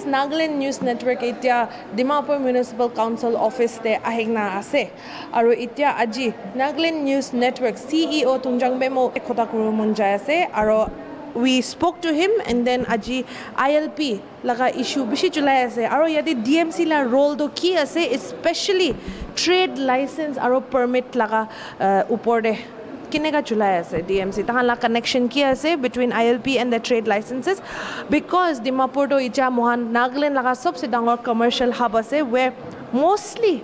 viewers, Nagaland News Network itia Dimapur Municipal Council office te ahigna ase. Aro itia aji Nagaland News Network CEO Tunjang Bemo khota kuru munjai ase. Aro we spoke to him and then aji ILP laga issue bishi chulai ase. Aro yati DMC la role do ki ase, especially trade license aro permit laga upor de kinega chulai ase DMC tahan la connection ki ase between ILP and the trade licenses, because Dimapur to ija mohan Nagaland laga sabse dangor commercial hub ase where mostly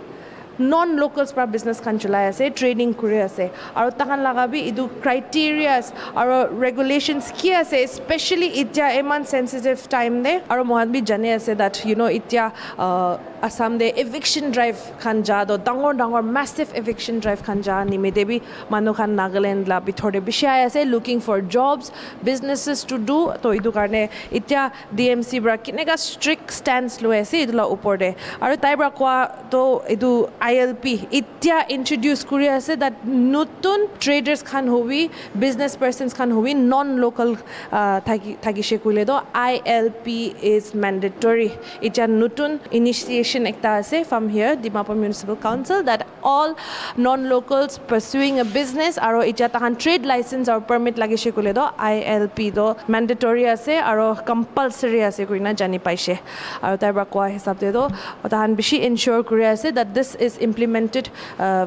non-locals para business khan chulai ase, trading kuri ase. Aro tahan laga bi idu criteria aro regulations ki ase, especially itya eman sensitive time de. Aro mohan bi jane ase that itya Assam de eviction drive khan ja do dangor massive eviction drive khan ja nime debi manu khan Nagaland la bithore bishai ase looking for jobs, businesses to do. To idu karne itya DMC bra kinega strict stance lo ase idula upor de. Aro tai bra kwa to idu ILP itya introduce kuri ase that nutun traders khan hobi, business persons khan hobi, non-local thagi kule do ILP is mandatory. Itya nutun initiation ekta ase from here Dimapur Municipal Council that all non-locals pursuing a business aro itya tahan trade license or permit lagi kule do ILP do mandatory ase aro compulsory ase kuina jani paise. Aro tai bra kwa hisab de do tahan bishi ensure kuri ase that this is implemented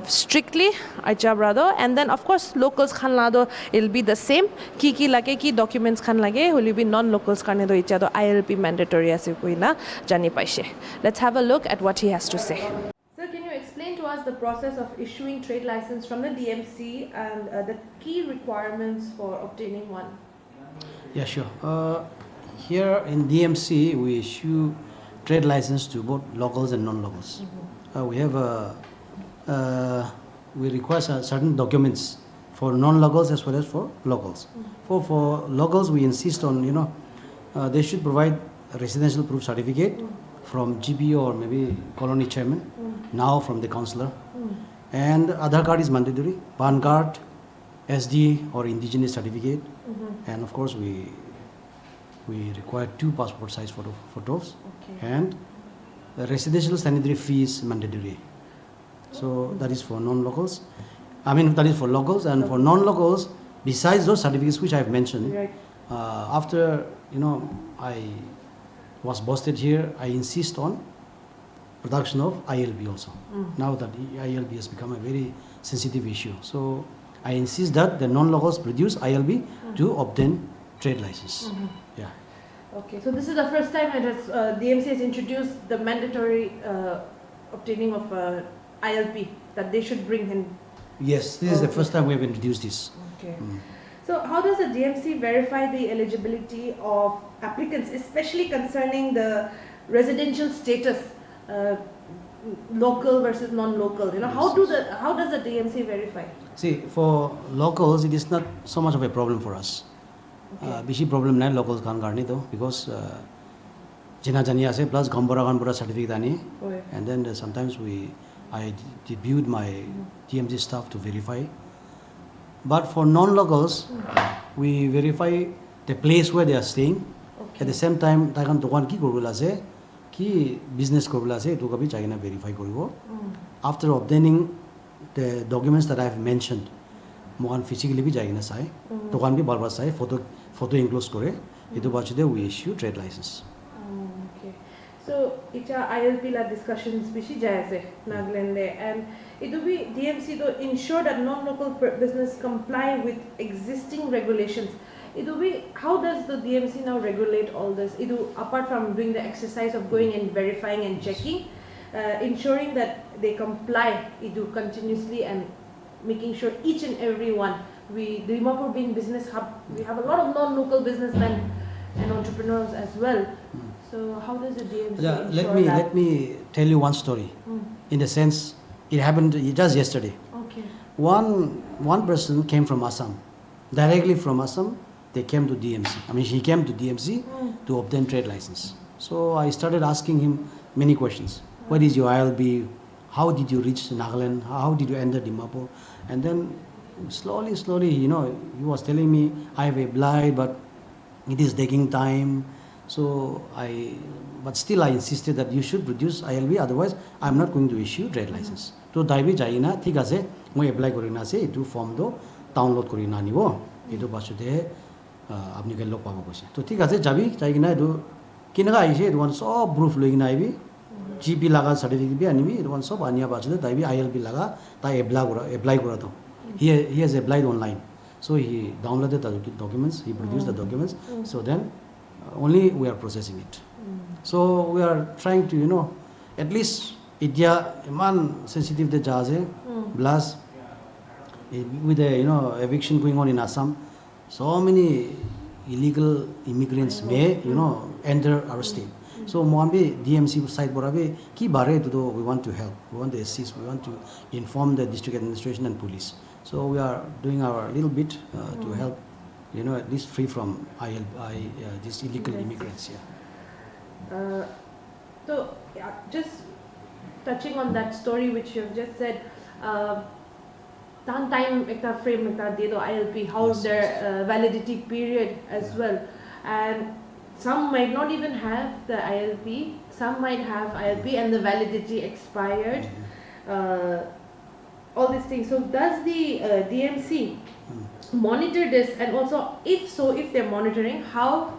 strictly acha brado, and then of course locals khan lado it'll be the same ki lage ki documents khan lage will be non-locals karne do icha do ILP mandatory ase kuina jani paise. Let's have a look at what he has to say. Sir, can you explain to us the process of issuing trade license from the DMC and the key requirements for obtaining one? Yeah, sure. Here in DMC, we issue trade license to both locals and non-locals. We have we require certain documents for non-locals as well as for locals. For locals, we insist on they should provide a residential proof certificate from GP or maybe colony chairman, now from the councillor, and Aadhaar card is mandatory, PAN card, SD or indigenous certificate, and of course we require 2 passport size photos, and the residential sanitary fee is mandatory. So that is for non-locals. I mean that is for locals, and for non-locals, besides those certificates which I have mentioned, after I was busted here, I insist on production of ILB also. Now that ILB has become a very sensitive issue, so I insist that the non-locals produce ILB to obtain trade license. Yeah. Okay, so this is the first time that DMC has introduced the mandatory obtaining of ILP that they should bring in. Yes, this is the first time we have introduced this. Okay. So how does the DMC verify the eligibility of applicants, especially concerning the residential status, local versus non-local? Yes. How does the DMC verify? See, for locals, it is not so much of a problem for us. Bishi problem nahi locals khan garni though, because jina jani ase plus gambora khan pura certificate ani, and then sometimes I debuted my DMC staff to verify. But for non-locals, we verify the place where they are staying. At the same time, takan dokan ki koribula ase, ki business koribula ase, etu kabi chaina verify koribo. After obtaining the documents that I have mentioned, mohan physically bhi jaina sai, dokan bhi barbar sai, photo enclose kore, etu bachide we issue trade license. Okay. So icha ILP la discussions bishi jai ase Nagaland le, and it will be DMC to ensure that non-local business comply with existing regulations. It will be, how does the DMC now regulate all this? It will, apart from doing the exercise of going and verifying and checking, ensuring that they comply, it will continuously and making sure each and every one. The Dimapur being business hub, we have a lot of non-local businessmen and entrepreneurs as well. So how does the DMC ensure that? Let me tell you one story. In the sense, it happened just yesterday. Okay. One person came from Assam, directly from Assam. They came to DMC. I mean, he came to DMC to obtain trade license. So I started asking him many questions. What is your ILB? How did you reach Nagaland? How did you enter Dimapur? And then slowly, he was telling me, I have applied, but it is taking time. So but still I insisted that you should produce ILB, otherwise I'm not going to issue trade license. So daibi jaina thik ase moi apply korina ase etu form do download korina anibo etu pasute apni ke log pabo koise. To thik ase jabi jaigina etu kinaga aise etu one sob proof loigina aibi GP laga certificate bi anibi etu one sob ania pasute daibi ILB laga tai apply kora to. He has applied online. So he downloaded the documents, he produced the documents. So then only we are processing it. So we are trying to, at least India, man sensitive the jazz, plus with the, eviction going on in Assam, so many illegal immigrants may, enter our state. So Moambe DMC side borabe ki bare to do we want to help, we want to assist, we want to inform the district administration and police. So we are doing our little bit to help, at least free from these illegal immigrants. Yeah. So just touching on that story which you have just said, time ekta frame ekta de do ILP, how's their validity period as well, and some might not even have the ILP, some might have ILP and the validity expired. All these things. So does the DMC monitor this, and also if so, if they're monitoring, how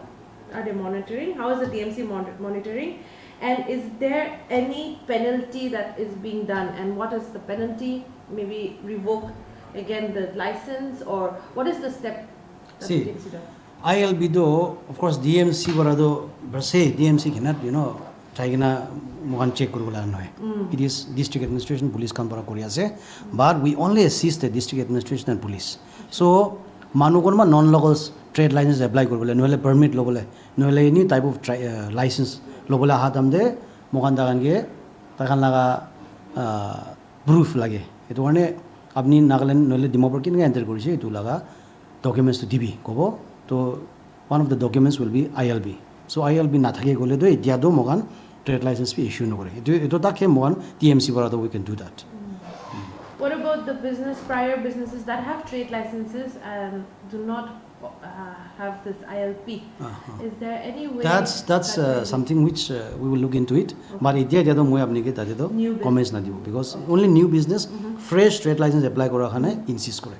are they monitoring? How is the DMC monitoring? And is there any penalty that is being done? And what is the penalty? Maybe revoke again the license, or what is the step that the DMC does? ILB though, of course DMC barado per se DMC cannot, China one check kurula no. It is district administration police kampara korea se, but we only assist the district administration and police. So manukonma non-locals trade license apply koribole, no permit lobole, no any type of license lobole hatam de mokan dagan ge takan laga proof lage. Itu one apni Nagaland no Dimapur kin enter korise itu laga documents to DB kobo. So one of the documents will be ILB. So ILB na thake gole do itia do mogan trade license be issue no kore. Ito ta ke mogan TMC barado we can do that. What about the prior businesses that have trade licenses and do not have this ILP? Is there any way? That's something which we will look into it. But itia dia do moi apni ke tate do comments na dibo, because only new business fresh trade license apply kora khane insist kore.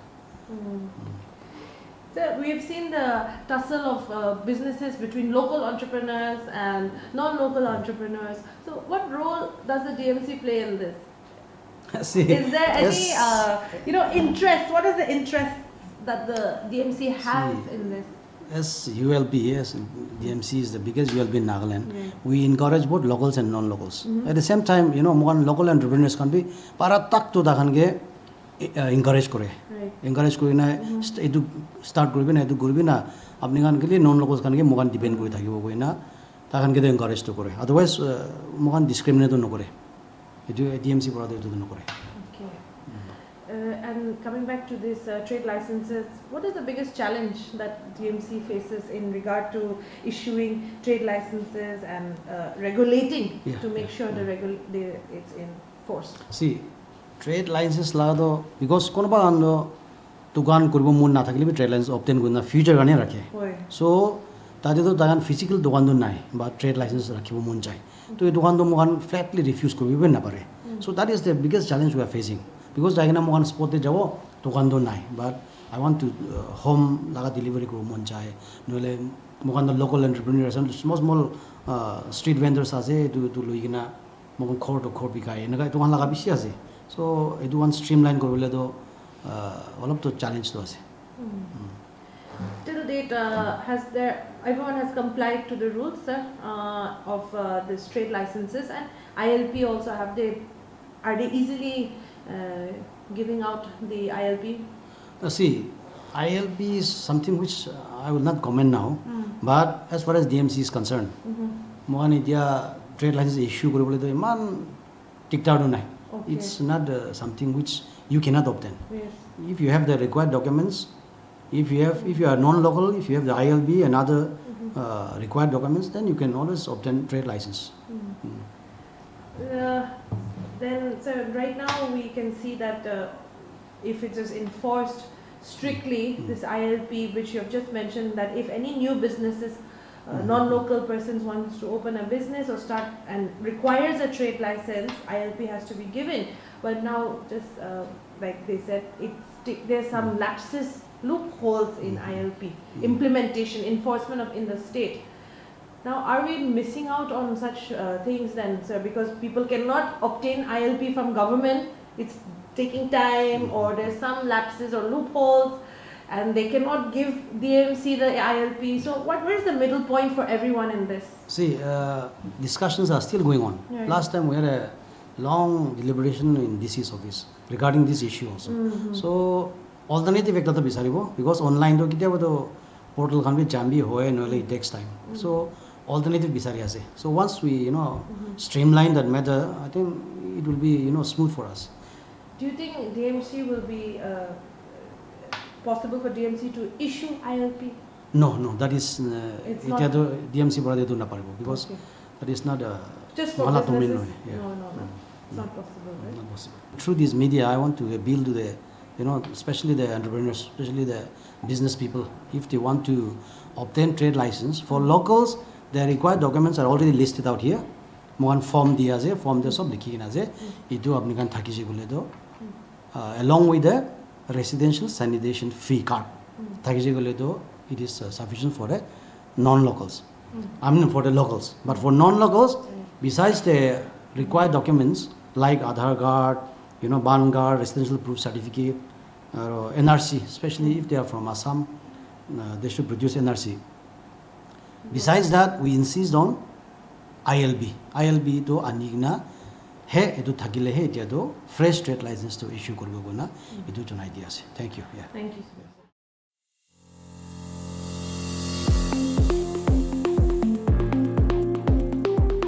So we have seen the tussle of businesses between local entrepreneurs and non-local entrepreneurs. So what role does the DMC play in this? See, is there any interest? What is the interest that the DMC has in this? Yes, ULB, yes, DMC is the biggest ULB in Nagaland. We encourage both locals and non-locals. At the same time, one local entrepreneurs can be para tak to dakange encourage kore. Encourage kori na edu start koribe na edu koribe na apni kan ke liye non locals kan ke mogan depend kori thakibo koi na takan ke encourage to kore, otherwise mogan discriminate no kore, edu DMC pora do no kore. Okay. And coming back to this trade licenses, what is the biggest challenge that DMC faces in regard to issuing trade licenses and regulating to make sure it's enforced? See, trade license la do because kono ba ando dukan koribo mon na thakile bi trade license obtain guna future gane rakhe. So tade to dagan physical dukan do nai, but trade license rakhibo mon chai. To e dukan do mogan flatly refuse koribo na pare. So that is the biggest challenge we are facing, because dagina mogan spot te jabo dukan do nai, but I want to home laga delivery koribo mon chai. Nole mogan the local entrepreneurs and small street vendors ase to loigina mogan court to court bikai naga to laga bisi ase. So it one streamline korule do all of the challenge to us. Till date, everyone has complied to the rules, sir, of the trade licenses, and ILP also are they easily giving out the ILP? See, ILP is something which I will not comment now, but as far as DMC is concerned, mohan itia trade license issue koribole do iman tikta do nai. It's not something which you cannot obtain. Yes. If you have the required documents, if you are non-local, if you have the ILB and other required documents, then you can always obtain trade license. Then, so right now we can see that if it is enforced strictly, this ILP, which you have just mentioned, that if any new businesses non-local persons wants to open a business or start and requires a trade license, ILP has to be given. But now, just like they said, there's some lapses, loopholes in ILP implementation, enforcement of in the state. Now, are we missing out on such things then, sir? Because people cannot obtain ILP from government. It's taking time, or there's some lapses or loopholes, and they cannot give DMC the ILP. So, where is the middle point for everyone in this? See, discussions are still going on. Right. Last time we had a long deliberation in DC's office regarding this issue also. So, alternative ekta ta bisaribo, because online to kitia to portal can be jambi hoye no it takes time. So, alternative bisari ase. So once we streamline that matter, I think it will be smooth for us. Do you think DMC will be possible for DMC to issue ILP? No, that is It's not- DMC brother do na paribo, because Okay. that is not Just for wala businesses? domain no, yeah. No. It's not possible, right? Not possible. Through this media, I want to appeal to the, especially the entrepreneurs, especially the business people, if they want to obtain trade license for locals, the required documents are already listed out here. One form diya je, form de sob likhi na je. Itu apni kan thaki je bole do. Along with the residential sanitation fee card, thaki je bole do. It is sufficient for the non-locals. I mean for the locals, but for non-locals, besides the required documents like Aadhaar card, BAN card, residential proof certificate, NRC, especially if they are from Assam, they should produce NRC. Besides that, we insist on ILB. ILB to anigna he edu thakile he etia to fresh trade license to issue koribo gona edu chonai dia ase. Thank you. Yeah. Thank you, sir.